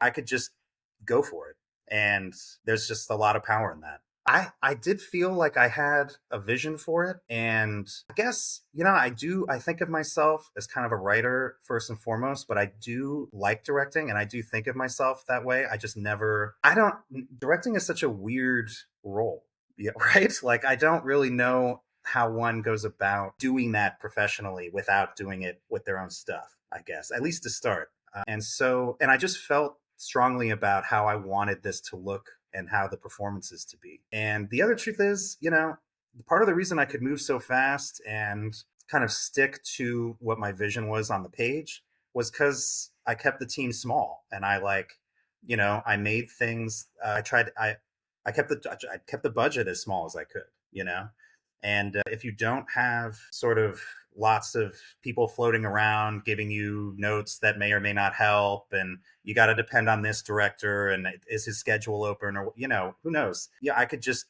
I could just go for it. And there's just a lot of power in that. I did feel like I had a vision for it. And I guess, I think of myself as kind of a writer first and foremost, but I do like directing and I do think of myself that way. I just never, I don't, directing is such a weird role, yeah, right? Like, I don't really know how one goes about doing that professionally without doing it with their own stuff, I guess, at least to start. And I just felt strongly about how I wanted this to look and how the performances to be. And the other truth is, part of the reason I could move so fast and kind of stick to what my vision was on the page was because I kept the team small and I made things. I kept the budget as small as I could, and if you don't have sort of lots of people floating around giving you notes that may or may not help, and you got to depend on this director, and is his schedule open, or who knows. Yeah, I could just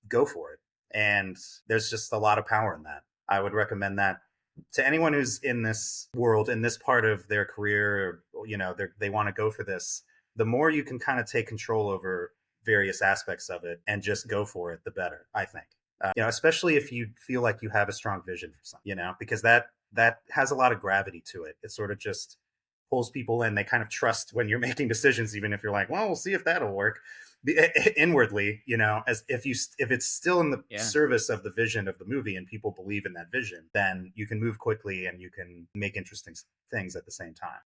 go for it, and there's just a lot of power in that. I would recommend that to anyone who's in this world, in this part of their career. They want to go for this. The more you can kind of take control over various aspects of it and just go for it, the better, I think. Especially if you feel like you have a strong vision for something, because that has a lot of gravity to it. It sort of just pulls people in. They kind of trust when you're making decisions, even if you're like, well, we'll see if that'll work. Inwardly, as if it's still in the Yeah. service of the vision of the movie and people believe in that vision, then you can move quickly and you can make interesting things at the same time.